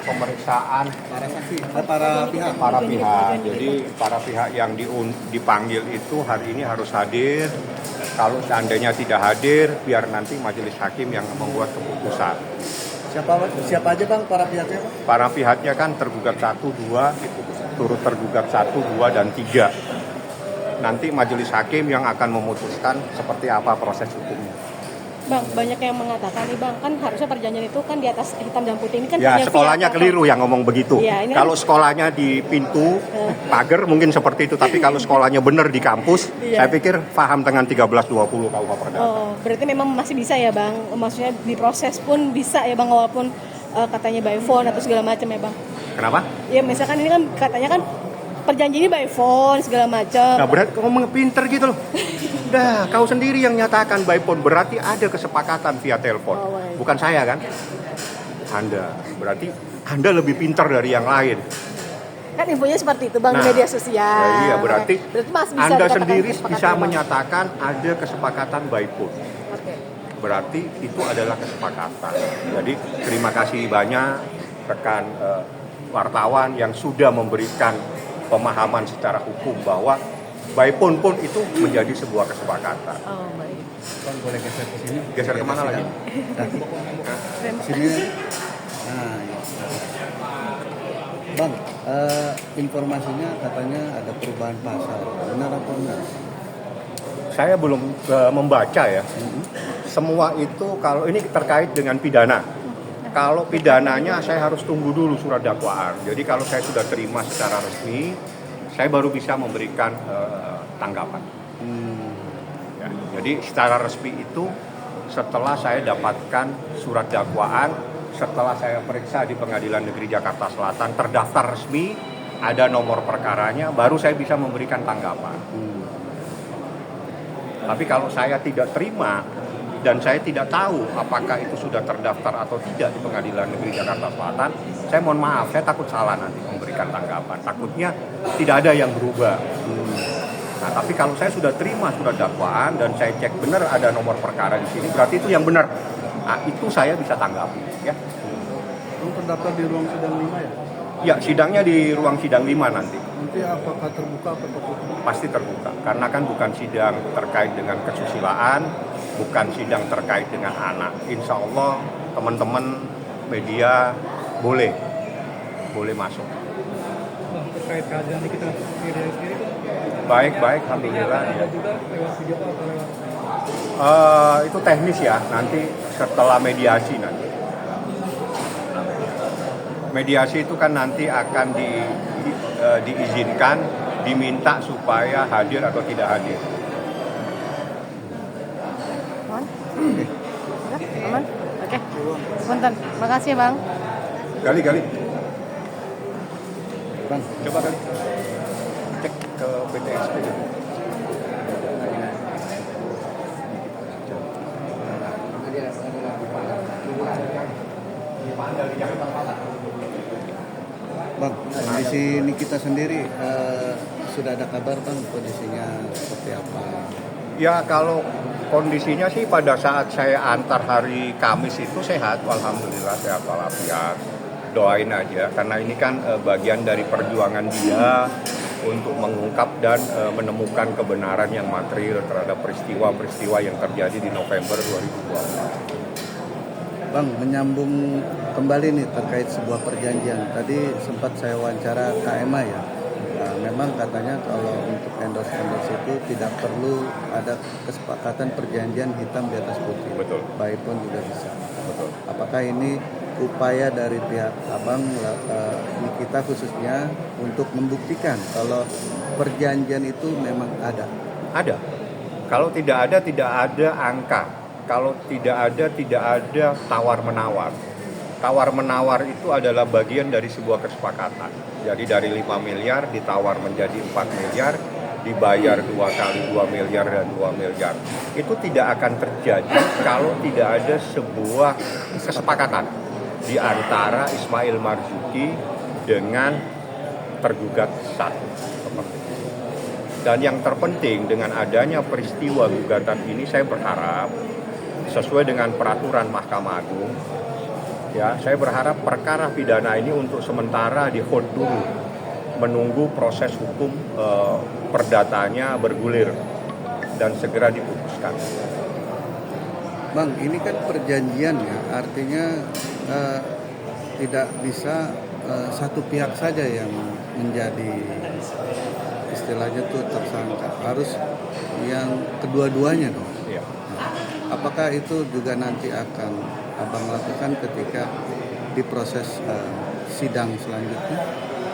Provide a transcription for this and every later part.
pemeriksaan para saksi, para pihak. Jadi para pihak yang dipanggil itu hari ini harus hadir. Kalau seandainya tidak hadir, biar nanti majelis hakim yang membuat keputusan. Siapa aja Bang para pihaknya? Para pihaknya kan tergugat 1, 2, turut tergugat 1, 2, dan 3. Nanti majelis hakim yang akan memutuskan seperti apa proses hukumnya. Bang, banyak yang mengatakan nih Bang, kan harusnya perjanjian itu kan di atas hitam dan putih. Ini kan Ya sekolahnya keliru yang ngomong begitu. Ya, kalau sekolahnya di pintu, pagar mungkin seperti itu. Tapi kalau sekolahnya benar di kampus, saya pikir paham dengan 1320 KUH Perdata. Oh, berarti memang masih bisa ya Bang? Maksudnya diproses pun bisa ya Bang, walaupun katanya by phone atau segala macam ya Bang? Kenapa? Ya misalkan ini kan katanya kan perjanjiannya by phone segala macam. Nah berarti ngomong pinter gitu loh. Udah, kau sendiri yang nyatakan by phone, berarti ada kesepakatan via telepon. Bukan saya kan? Anda, berarti Anda lebih pintar dari yang lain. Kan infonya seperti itu Bang, di media sosial. Ya iya, berarti masih bisa Anda sendiri bisa Bang. menyatakan ada kesepakatan by phone. Okay. Berarti itu adalah kesepakatan. Jadi terima kasih banyak rekan wartawan yang sudah memberikan pemahaman secara hukum bahwa by phone pun itu menjadi sebuah kesepakatan. Oh, baik. Bang boleh geser ke sini? Geser kemana lagi? Sini. Nah, ya. Bang, informasinya katanya ada perubahan pasal. Benar apa enggak? Saya belum membaca ya. Semua itu kalau ini terkait dengan pidana. Kalau pidananya saya harus tunggu dulu surat dakwaan. Jadi kalau saya sudah terima secara resmi, saya baru bisa memberikan tanggapan. Ya, jadi secara resmi itu setelah saya dapatkan surat dakwaan, setelah saya periksa di Pengadilan Negeri Jakarta Selatan, terdaftar resmi, ada nomor perkaranya, baru saya bisa memberikan tanggapan. Tapi kalau saya tidak terima dan saya tidak tahu apakah itu sudah terdaftar atau tidak di Pengadilan Negeri Jakarta Selatan, saya mohon maaf, saya takut salah nanti memberikan tanggapan. Takutnya tidak ada yang berubah. Nah, tapi kalau saya sudah terima surat dakwaan dan saya cek benar ada nomor perkara di sini, berarti itu yang benar. Nah, itu saya bisa tanggapi. Ya. Terdaftar di ruang sidang 5 ya? Ya, sidangnya di ruang sidang 5 nanti. Nanti apakah terbuka atau tertutup? Pasti terbuka, karena kan bukan sidang terkait dengan kesusilaan, bukan sidang terkait dengan anak. Insya Allah teman-teman media boleh masuk. Terkait keadaan kita sendiri Baik, alhamdulillah. Ya. Itu teknis ya, nanti setelah mediasi nanti. Mediasi itu kan nanti akan diizinkan, diminta supaya hadir atau tidak hadir. Aman? Oke. Punten. Makasih Bang. Gali. Bang, Coba kali. Cek ke PTSP. Bang, kondisi Nikita sendiri sudah ada kabar Bang kondisinya seperti apa? Ya kalau kondisinya sih pada saat saya antar hari Kamis itu sehat, alhamdulillah sehat walafiat. Doain aja karena ini kan bagian dari perjuangan dia untuk mengungkap dan menemukan kebenaran yang material terhadap peristiwa-peristiwa yang terjadi di November 2024. Bang, menyambung kembali nih terkait sebuah perjanjian. Tadi sempat saya wawancara KMA ya. Nah, memang katanya kalau untuk endorse itu tidak perlu ada kesepakatan perjanjian hitam di atas putih. Betul. Baik pun juga bisa. Betul. Apakah ini upaya dari pihak Abang kita khususnya untuk membuktikan kalau perjanjian itu memang ada? Ada. Kalau tidak ada angka. Kalau tidak ada tawar-menawar. Tawar-menawar itu adalah bagian dari sebuah kesepakatan. Jadi dari 5 miliar ditawar menjadi 4 miliar, dibayar 2 kali 2 miliar dan 2 miliar. Itu tidak akan terjadi kalau tidak ada sebuah kesepakatan di antara Ismail Marzuki dengan tergugat 1. Dan yang terpenting dengan adanya peristiwa gugatan ini, saya berharap sesuai dengan peraturan Mahkamah Agung, Ya, saya berharap perkara pidana ini untuk sementara di hold dulu, menunggu proses hukum perdatanya bergulir dan segera diputuskan. Bang, ini kan perjanjian ya, artinya tidak bisa satu pihak saja yang menjadi istilahnya tuh tersangka, harus yang kedua-duanya dong. Ya. Apakah itu juga nanti akan Abang lakukan ketika di proses sidang selanjutnya,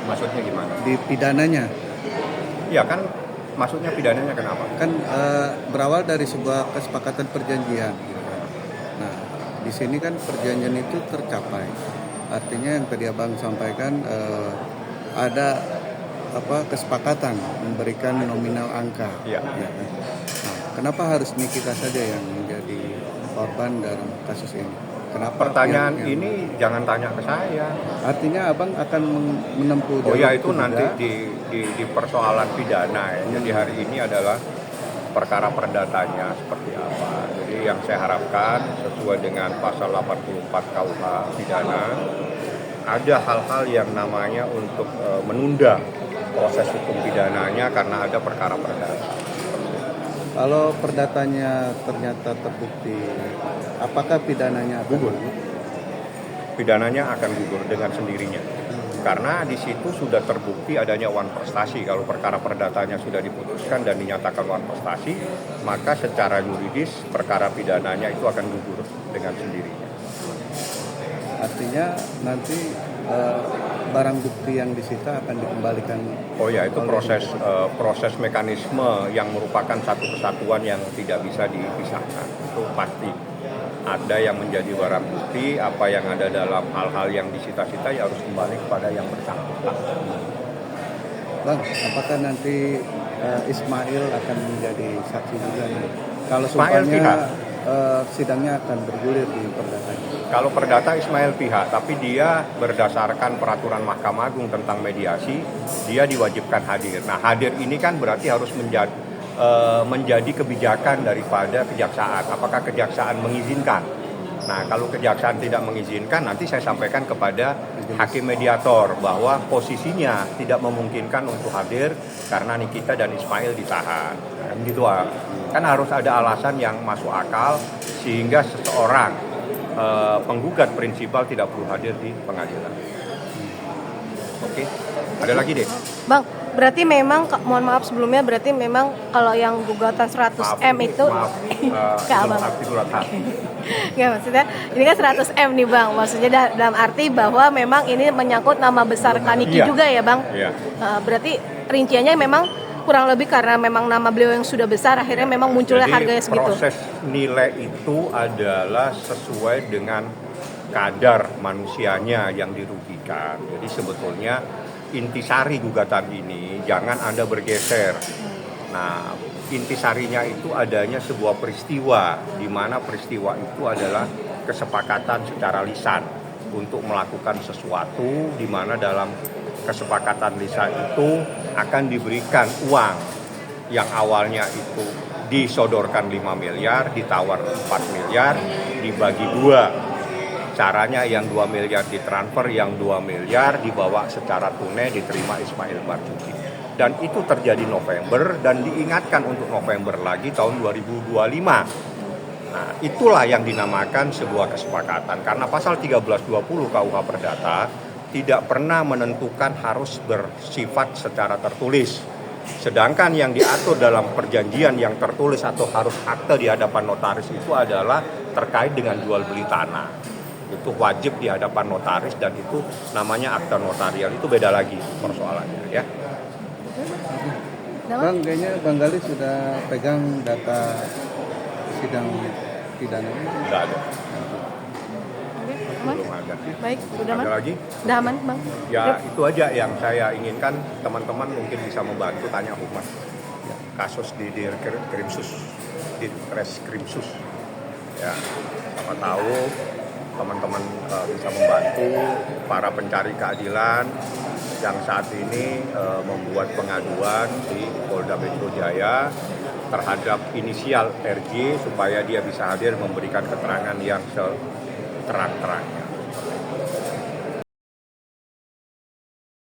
Maksudnya gimana? di pidananya? Ya kan, maksudnya pidananya kenapa? Kan berawal dari sebuah kesepakatan perjanjian. Gitu. Nah, di sini kan perjanjian itu tercapai. Artinya yang tadi Abang sampaikan ada kesepakatan memberikan nominal angka. Ya. Ya. Nah, kenapa harus Nikita saja yang menjadi korban dalam kasus ini? Kenapa Pertanyaan pihak yang- ini jangan tanya ke saya. Artinya Abang akan menempuh Oh jalur ya, itu nanti juga? di persoalan pidana ya. Jadi hari ini adalah perkara perdatanya seperti apa. Jadi yang saya harapkan sesuai dengan pasal 84 KUH pidana, ada hal-hal yang namanya untuk menunda proses hukum pidananya karena ada perkara perdata. Kalau perdatanya ternyata terbukti, apakah pidananya akan Gugur. Pidananya akan gugur dengan sendirinya. Karena di situ sudah terbukti adanya wan prestasi. Kalau perkara perdatanya sudah diputuskan dan dinyatakan wan prestasi, maka secara yuridis perkara pidananya itu akan gugur dengan sendirinya. Artinya nanti barang bukti yang disita akan dikembalikan. Oh ya, itu proses mekanisme yang merupakan satu kesatuan yang tidak bisa dipisahkan. Itu pasti ada yang menjadi barang bukti, apa yang ada dalam hal-hal yang disita-sita ya harus kembali kepada yang bersangkutan. Bang, apakah nanti Ismail akan menjadi saksi juga nih? Kalau Ismail sumpahnya pihak. sidangnya akan bergulir di perdatanya. Kalau perdata Ismail pihak, tapi dia berdasarkan peraturan Mahkamah Agung tentang mediasi, dia diwajibkan hadir. Nah, hadir ini kan berarti harus menjadi kebijakan daripada kejaksaan. Apakah kejaksaan mengizinkan? Nah, kalau kejaksaan tidak mengizinkan, nanti saya sampaikan kepada hakim mediator bahwa posisinya tidak memungkinkan untuk hadir karena Nikita dan Ismail ditahan. Nah, gitu. Kan harus ada alasan yang masuk akal sehingga seseorang penggugat prinsipal tidak perlu hadir di pengadilan. Oke, ada lagi deh. Bang, berarti memang mohon maaf sebelumnya, berarti memang kalau yang gugatan 100M itu ke Abang. Nggak, maksudnya ini kan 100M nih Bang. Maksudnya dalam arti bahwa memang ini menyangkut nama besar Kaniki Iya. juga ya Bang. Iya. Berarti rinciannya memang kurang lebih karena memang nama beliau yang sudah besar akhirnya memang munculnya Jadi, harganya segitu. proses nilai itu adalah sesuai dengan kadar manusianya yang dirugikan. Jadi sebetulnya intisari gugatan ini jangan Anda bergeser. Nah, intisarinya itu adanya sebuah peristiwa, di mana peristiwa itu adalah kesepakatan secara lisan untuk melakukan sesuatu, di mana dalam kesepakatan lisan itu akan diberikan uang yang awalnya itu disodorkan 5 miliar, ditawar 4 miliar, dibagi 2. Caranya yang 2 miliar ditransfer, yang 2 miliar dibawa secara tunai diterima Ismail Marzuki. Dan itu terjadi November dan diingatkan untuk November lagi tahun 2025. Nah, itulah yang dinamakan sebuah kesepakatan. Karena pasal 1320 KUH Perdata tidak pernah menentukan harus bersifat secara tertulis. Sedangkan yang diatur dalam perjanjian yang tertulis atau harus akte di hadapan notaris itu adalah terkait dengan jual beli tanah. Itu wajib di hadapan notaris dan itu namanya akte notarial. Itu beda lagi persoalannya ya. Bang, kayaknya Bang Gali sudah pegang data sidang pidana ini. Tidak ada. Aman? Belum ada. Baik, udah aman? Ada lagi? Udah aman Bang? Ya itu aja yang saya inginkan, teman-teman mungkin bisa membantu tanya humas ya, kasus di Reskrimsus ya, siapa tahu teman-teman bisa membantu para pencari keadilan yang saat ini membuat pengaduan di Polda Metro Jaya terhadap inisial RJ supaya dia bisa hadir memberikan keterangan yang seterang-terangnya.